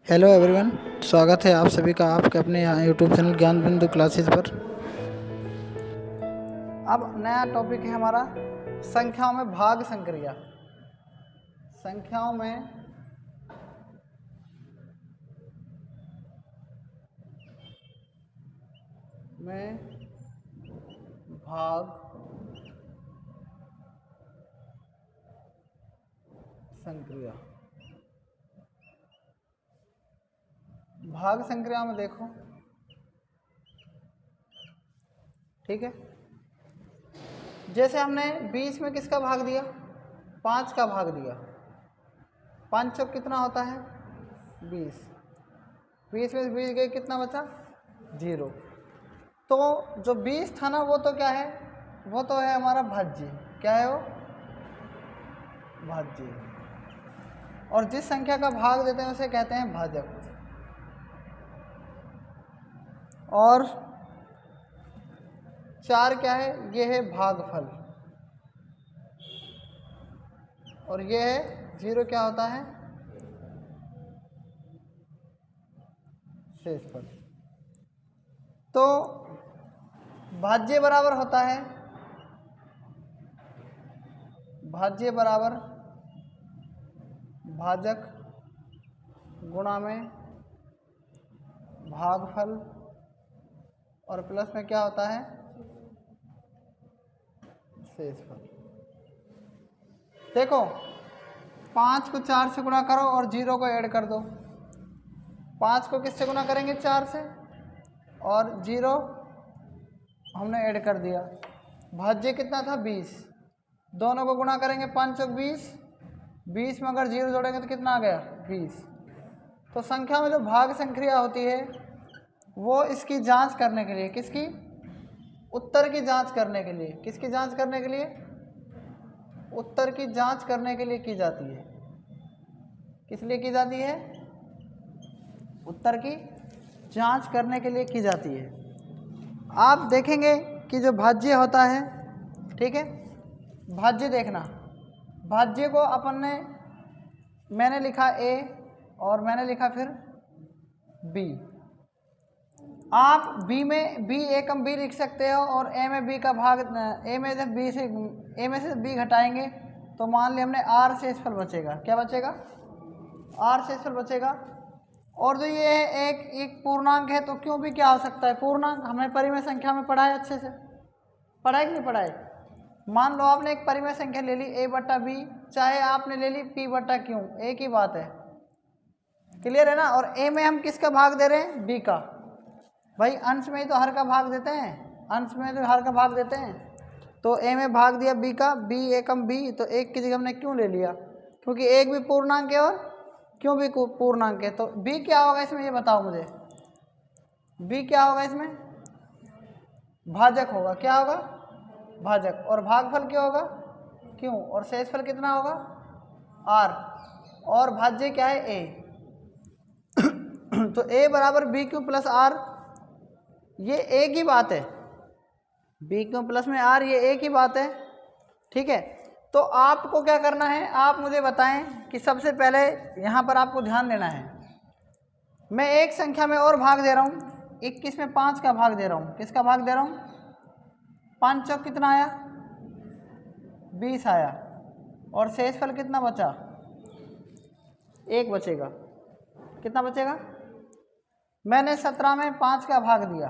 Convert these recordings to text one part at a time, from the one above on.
Hello everyone, स्वागत है आप सभी का आपके अपने यहाँ यूट्यूब चैनल ज्ञान बिंदु क्लासेस पर। अब नया टॉपिक है हमारा संख्याओं में भाग संक्रिया। संख्याओं में भाग संक्रिया। भाग संक्रिया में देखो, ठीक है, जैसे हमने 20 में किसका भाग दिया, 5 का भाग दिया। 5 चौक कितना होता है 20, 20 में 20 गए, कितना बचा 0। तो जो 20 था ना वो तो क्या है, वो तो है हमारा भाज्य। क्या है वो, भाज्य। और जिस संख्या का भाग देते हैं उसे कहते हैं भाजक। और 4 क्या है, ये है भागफल। और ये है 0 क्या होता है, शेषफल। तो भाज्य बराबर होता है, भाज्य बराबर भाजक गुणा में भागफल, और प्लस में क्या होता है, शेषफल। देखो 5 को 4 से गुणा करो और 0 को ऐड कर दो। 5 को किससे गुणा करेंगे, 4 से, और 0 हमने ऐड कर दिया। भाज्य कितना था 20, दोनों को गुणा करेंगे, 5 चौक 20, 20 में अगर 0 जोड़ेंगे तो कितना आ गया 20। तो संख्या में जो भाग संक्रिया होती है वो इसकी जांच करने के लिए, किसकी, उत्तर की जांच करने के लिए, किसकी जांच करने के लिए, उत्तर की जांच करने के लिए की जाती है। किस लिए की जाती है, उत्तर की जांच करने के लिए की जाती है। आप देखेंगे कि जो भाज्य होता है, ठीक है, भाज्य देखना, भाज्य को अपन ने, मैंने लिखा a और मैंने लिखा फिर b। आप b में b a कम b लिख सकते हो और a में b का भाग, a में जब b से a में से b घटाएंगे तो मान लिया हमने r शेषफल बचेगा। क्या बचेगा, r शेषफल बचेगा। और जो ये है एक पूर्णांक है, तो क्यों भी क्या हो सकता है, पूर्णांक। हमने परिमेय संख्या में पढ़ा है, अच्छे से पढ़ा है कि नहीं पढ़ा है। मान लो आपने एक परिमेय संख्या ले ली a बट्टा b, चाहे आपने ले ली p बट्टा q, एक ही बात है, क्लियर है ना। और a में हम किसका भाग दे रहे हैं, b का। भाई अंश में ही तो हर का भाग देते हैं, अंश में तो हर का भाग देते हैं। तो a में भाग दिया b का, b एकम b, तो एक की जगह हमने क्यों ले लिया, क्योंकि एक भी पूर्णांक है और क्यों भी पूर्णांक है। तो b क्या होगा इसमें, ये बताओ मुझे, b क्या होगा इसमें, भाजक होगा। क्या होगा, भाजक। और भागफल क्या होगा, क्यों। और शेषफल कितना होगा, r। और भाज्य क्या है, a। तो a बराबर बी क्यू प्लस r, ये एक ही बात है, बी क्यू प्लस में r, ये एक ही बात है, ठीक है। तो आपको क्या करना है, आप मुझे बताएं कि सबसे पहले यहाँ पर आपको ध्यान देना है। मैं एक संख्या में और भाग दे रहा हूँ, 21 में 5 का भाग दे रहा हूँ। किसका भाग दे रहा हूँ, 5 चौक कितना आया 20 आया, और शेषफल कितना बचा, 1 बचेगा। कितना बचेगा, मैंने 17 में 5 का भाग दिया,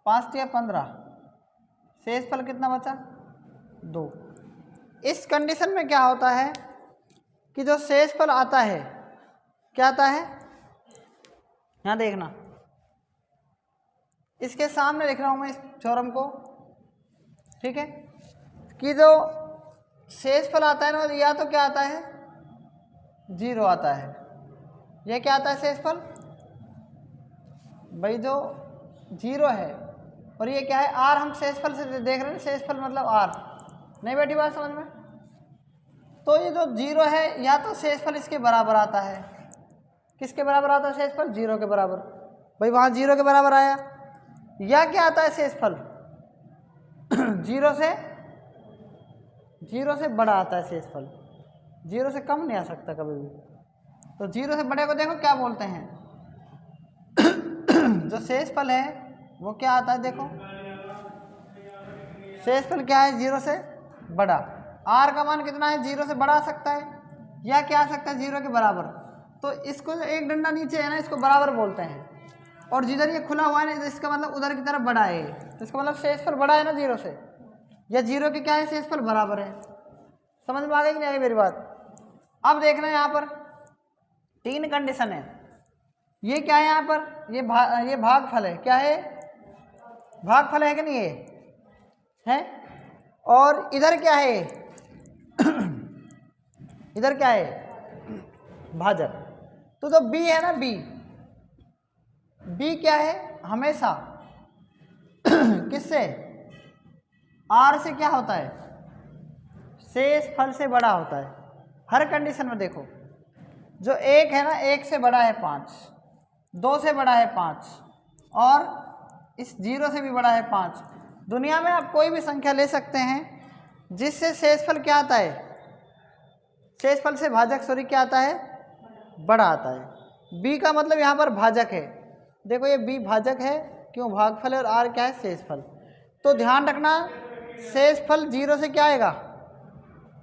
5 या 15, शेषफल कितना बचा 2। इस कंडीशन में क्या होता है कि जो शेषफल आता है, क्या आता है, यहाँ देखना, इसके सामने लिख रहा हूँ मैं इस थ्योरम को, ठीक है, कि जो शेषफल आता है ना, या तो क्या आता है 0 आता है, ये क्या आता है शेषफल, भाई जो 0 है, और ये क्या है r, हम शेषफल से देख रहे हैं, शेषफल मतलब r। नहीं बैठी बात समझ में। तो ये जो 0 है, या तो शेषफल इसके बराबर आता है, किसके बराबर आता है शेषफल, 0 के बराबर, भाई वहाँ 0 के बराबर आया। या क्या आता है शेषफल 0 से बड़ा आता है शेषफल, 0 से कम नहीं आ सकता कभी भी। तो 0 से बड़े को देखो क्या बोलते हैं, जो शेषफल है वो क्या आता है, देखो शेषफल क्या है, 0 से बड़ा। r का मान कितना है, 0 से बड़ा आ सकता है या क्या आ सकता है, 0 के बराबर। तो इसको एक डंडा नीचे है ना, इसको बराबर बोलते हैं, और जिधर ये खुला हुआ है ना, इसका मतलब उधर की तरफ बड़ा है, तो इसका मतलब शेषफल बड़ा है ना 0 से, या 0 के क्या है, शेषफल बराबर है। समझ में आ गई कि नहीं आ गई मेरी बात। अब देखना है यहाँ पर 3 कंडीशन है। ये क्या है यहाँ पर, ये भागफल है, क्या है, भागफल है कि नहीं है। और इधर क्या है इधर क्या है, भाजक। तो जो b है ना, b क्या है, हमेशा किससे, r से क्या होता है, शेषफल से बड़ा होता है। हर कंडीशन में देखो, जो 1 है ना, 1 से बड़ा है 5, 2 से बड़ा है 5, और इस 0 से भी बड़ा है 5। दुनिया में आप कोई भी संख्या ले सकते हैं जिससे शेषफल क्या आता है, शेषफल से भाजक क्या आता है, बड़ा आता है। b का मतलब यहाँ पर भाजक है, देखो ये b भाजक है, क्यों, भागफल है, और r क्या है, शेषफल। तो ध्यान रखना, शेषफल 0 से क्या आएगा,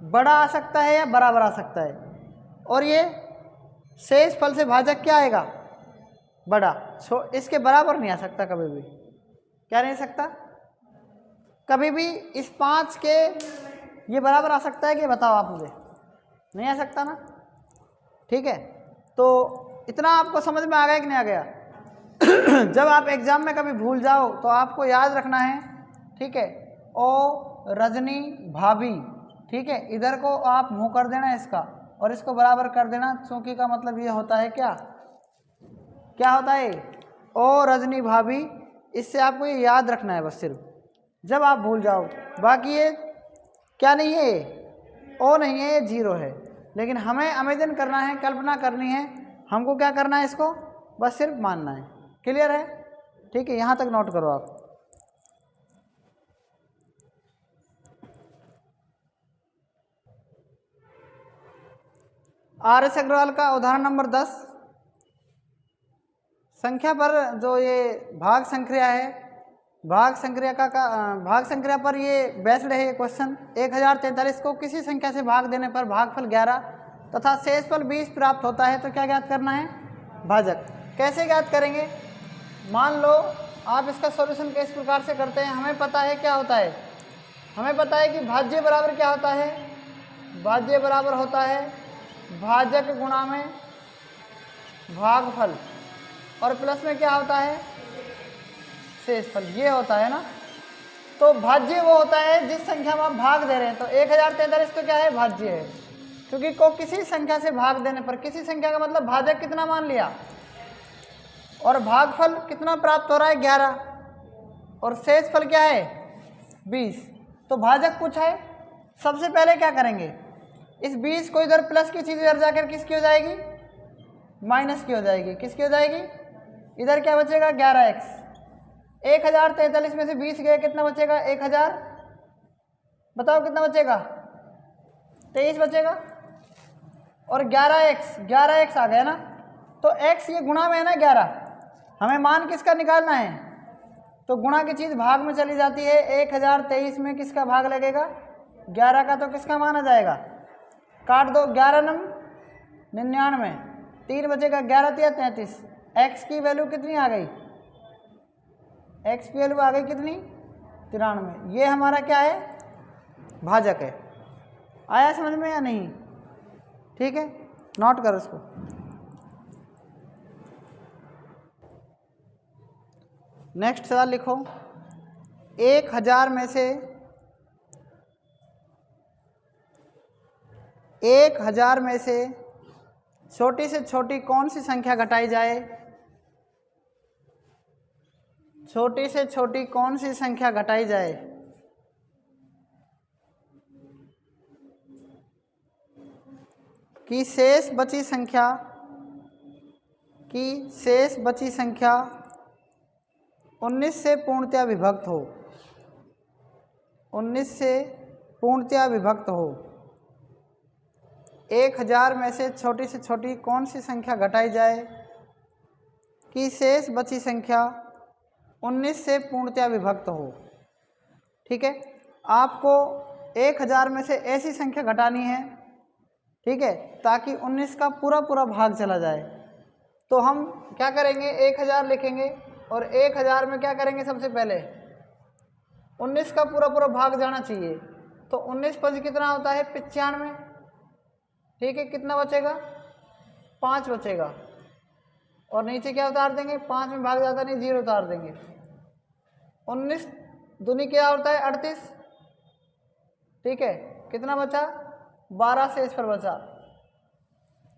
बड़ा आ सकता है या बराबर आ सकता है, और ये शेषफल से भाजक क्या आएगा, बड़ा। इसके बराबर नहीं आ सकता कभी भी, क्या नहीं सकता कभी भी। इस 5 के ये बराबर आ सकता है कि, बताओ आप मुझे, नहीं आ सकता ना, ठीक है। तो इतना आपको समझ में आ गया कि नहीं आ गया। जब आप एग्जाम में कभी भूल जाओ तो आपको याद रखना है, ठीक है, ओ रजनी भाभी, ठीक है, इधर को आप मुँह कर देना इसका, और इसको बराबर कर देना। चूंकि का मतलब ये होता है क्या, क्या होता है, ओ रजनी भाभी। इससे आपको ये याद रखना है बस सिर्फ, जब आप भूल जाओ। बाकी ये क्या नहीं है, ओ नहीं है, ये 0 है। लेकिन हमें इमेजिन करना है, कल्पना करनी है, हमको क्या करना है, इसको बस सिर्फ मानना है। क्लियर है, ठीक है, यहाँ तक नोट करो आप। RS अग्रवाल का उदाहरण नंबर 10, संख्या पर जो ये भाग संक्रिया है, भाग संक्रिया पर ये बेस्ड है ये क्वेश्चन। 1043 को किसी संख्या से भाग देने पर भागफल 11 तथा शेषफल 20 प्राप्त होता है, तो क्या ज्ञात करना है, भाजक। कैसे ज्ञात करेंगे, मान लो आप इसका सॉल्यूशन किस प्रकार से करते हैं। हमें पता है क्या होता है, हमें पता है कि भाज्य बराबर क्या होता है, भाज्य बराबर होता है भाजक गुणा में भागफल, और प्लस में क्या होता है, शेषफल, ये होता है ना। तो भाज्य वो होता है जिस संख्या में आप भाग दे रहे हैं। तो 1043 तो क्या है, भाज्य है, क्योंकि को किसी संख्या से भाग देने पर, किसी संख्या का मतलब भाजक कितना मान लिया, और भागफल कितना प्राप्त हो रहा है, 11, और शेषफल क्या है, 20। तो भाजक पूछा है। सबसे पहले क्या करेंगे, इस 20 को इधर प्लस की चीज़ इधर जाकर किसकी हो जाएगी, माइनस की हो जाएगी। किसकी हो जाएगी, इधर क्या बचेगा, 11x। 1043 में से 20 गए, कितना बचेगा, 1000। बताओ कितना बचेगा, 23 बचेगा। और 11x आ गया ना, तो x ये गुणा में है ना 11, हमें मान किसका निकालना है, तो गुणा की चीज़ भाग में चली जाती है। 1023 में किसका भाग लगेगा, 11 का, तो किसका मान आ जाएगा, काट दो, 11 नम 99, 3 बचेगा, 11 तिया 33। x की वैल्यू कितनी आ गई, x की वैल्यू आ गई कितनी, 93। ये हमारा क्या है, भाजक है। आया समझ में या नहीं, ठीक है, नोट करो इसको। नेक्स्ट सवाल लिखो, 1000 में से 1000 में से छोटी से छोटी कौन सी संख्या घटाई जाए, छोटी से छोटी कौन सी संख्या घटाई जाए। कि शेष बची संख्या 19 से पूर्णतया विभक्त हो, 19 से पूर्णतया विभक्त हो। 1000 में से छोटी कौन सी संख्या घटाई जाए कि शेष बची संख्या 19 से पूर्णतया विभक्त हो। ठीक है, आपको 1000 में से ऐसी संख्या घटानी है, ठीक है, ताकि 19 का पूरा भाग चला जाए। तो हम क्या करेंगे, 1000 लिखेंगे और 1000 में क्या करेंगे, सबसे पहले 19 का पूरा भाग जाना चाहिए। तो 19 5 कितना होता है, 95। ठीक है, कितना बचेगा, 5 बचेगा। और नीचे क्या उतार देंगे, 5 में भाग जाता नहीं, 0 उतार देंगे। 19 दूनी क्या होता है, 38। ठीक है, कितना बचा, 12 शेष पर बचा।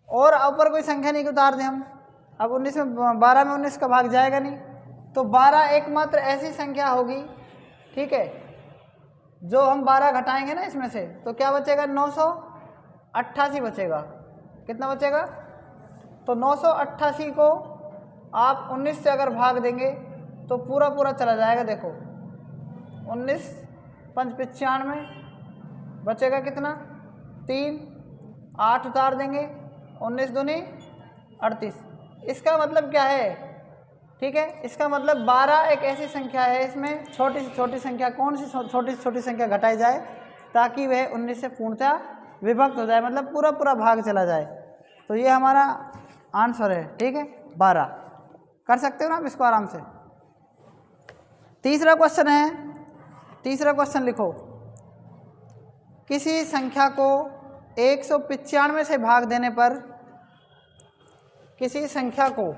और ऊपर कोई संख्या नहीं उतार दें हम, अब 19 में 12 में 19 का भाग जाएगा नहीं, तो 12 एकमात्र ऐसी संख्या होगी, ठीक है, जो हम 12 घटाएंगे ना इसमें से, तो क्या बचेगा, 988 बचेगा। कितना बचेगा, तो 988 को आप 19 से अगर भाग देंगे तो पूरा चला जाएगा। देखो 19 5 95, बचेगा कितना, 3, 8 उतार देंगे, 19 दूनी 38। इसका मतलब क्या है, ठीक है, इसका मतलब 12 एक ऐसी संख्या है, इसमें छोटी से छोटी संख्या, कौन सी छोटी से छोटी संख्या घटाई जाए ताकि वह 19 से पूर्णतया विभक्त हो जाए, मतलब पूरा भाग चला जाए। तो ये हमारा आंसर है। ठीक है, 12 कर सकते हो ना आप इसको आराम से। तीसरा क्वेश्चन है, तीसरा क्वेश्चन लिखो, किसी संख्या को 195 से भाग देने पर किसी संख्या को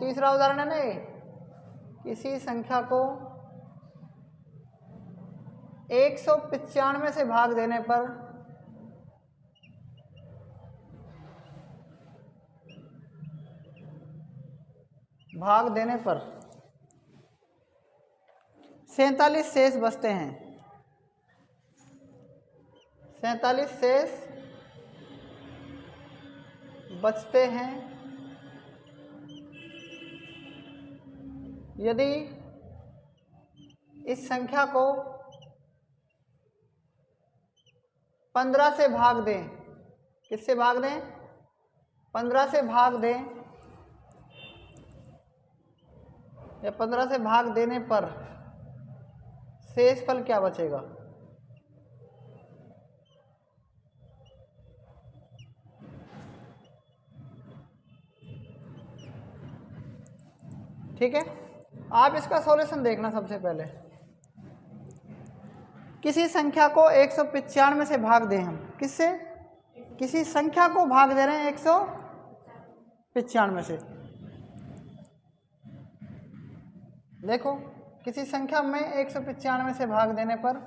तीसरा उदाहरण है ना ये, किसी संख्या को 195 से भाग देने पर 47 शेष बचते हैं। 47 शेष बचते हैं यदि इस संख्या को 15 से भाग दें। किससे भाग दें, 15 से भाग दें, या 15 से भाग देने पर शेषफल क्या बचेगा। ठीक है, आप इसका सॉल्यूशन देखना। सबसे पहले किसी संख्या को 195 से भाग दें हम, किससे, किसी संख्या को भाग दे रहे हैं 195 से। देखो किसी संख्या में 195 से भाग देने पर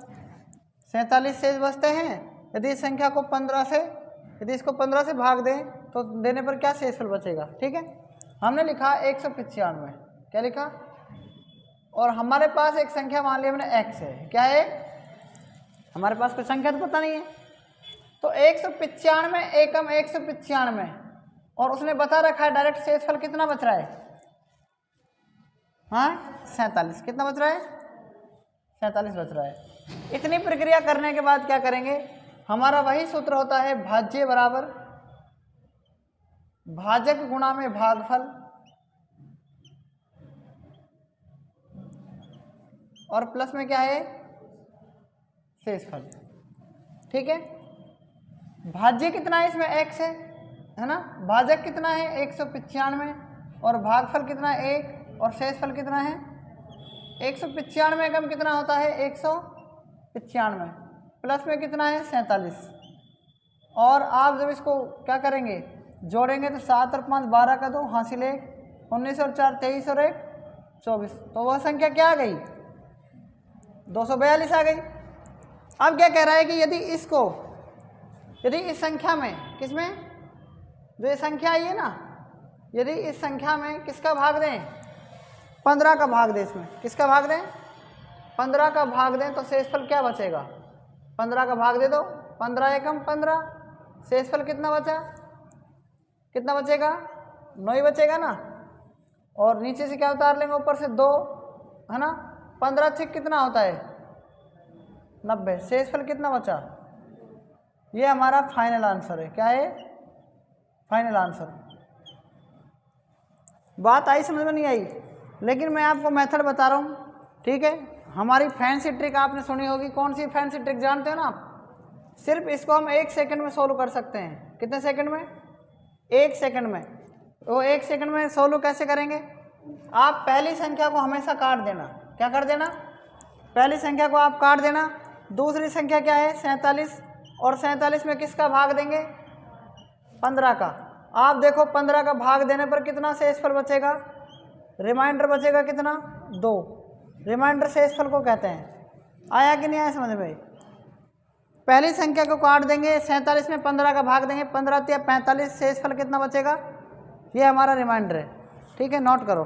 47 शेष बचते हैं। यदि इस संख्या को 15 से, यदि इसको 15 से भाग दें तो देने पर क्या शेषफल बचेगा। ठीक है, हमने लिखा 195, क्या लिखा, और हमारे पास एक संख्या मान ली हमने x है। क्या है, हमारे पास कोई संख्या तो पता नहीं है, तो 195 एकम 195, और उसने बता रखा है डायरेक्ट शेषफल कितना बच रहा है, हाँ 47। कितना बच रहा है, 47 बच रहा है। इतनी प्रक्रिया करने के बाद क्या करेंगे, हमारा वही सूत्र होता है, भाज्य बराबर भाजक गुणा में भागफल, और प्लस में क्या है, शेषफल। ठीक है, भाज्य कितना है, इसमें x है ना, भाजक कितना है 195, और भागफल कितना है 1, और शेषफल कितना है 195 कम कितना होता है 195, प्लस में कितना है 47। और आप जब इसको क्या करेंगे, जोड़ेंगे तो 7 और 5 12 का 2 हासिल 1, 19 और 4 23 और 1 24, तो वह संख्या क्या आ गई, 242 आ गई। अब क्या कह रहा है कि यदि इस संख्या में, किसमें, जो ये संख्या आई है ना, यदि इस संख्या में किसका भाग दें, 15 का भाग दें, इसमें किसका भाग दें, 15 का भाग दें, तो शेषफल क्या बचेगा, 15 का भाग दे दो, 15 एकम 15, शेषफल कितना बचा, कितना बचेगा, 9 ही बचेगा ना, और नीचे से क्या उतार लेंगे, ऊपर से 2 है ना, 15 छक कितना होता है 90। शेषफल कितना बचा? ये हमारा फाइनल आंसर है। क्या है? Final answer. बात आई समझ में? नहीं आई? लेकिन मैं आपको मेथड बता रहा हूँ, ठीक है। हमारी फैंसी ट्रिक आपने सुनी होगी। कौन सी फैंसी ट्रिक जानते हो ना आप? सिर्फ इसको हम 1 सेकंड में सोल्व कर सकते हैं। कितने सेकंड में? 1 सेकंड में। तो 1 सेकंड में सोल्व कैसे करेंगे? आप पहली संख्या को हमेशा काट देना। क्या कर देना? पहली संख्या को आप काट देना। दूसरी संख्या क्या है? 47। और 47 में किसका भाग देंगे? 15 का। आप देखो 15 का भाग देने पर कितना शेषफल बचेगा? रिमाइंडर बचेगा कितना? 2। रिमाइंडर शेषफल को कहते हैं। आया कि नहीं आया समझ में? पहली संख्या को काट देंगे, 47 में 15 का भाग देंगे, 15 या 45, शेषफल कितना बचेगा? ये हमारा रिमाइंडर है। ठीक है, नोट करो।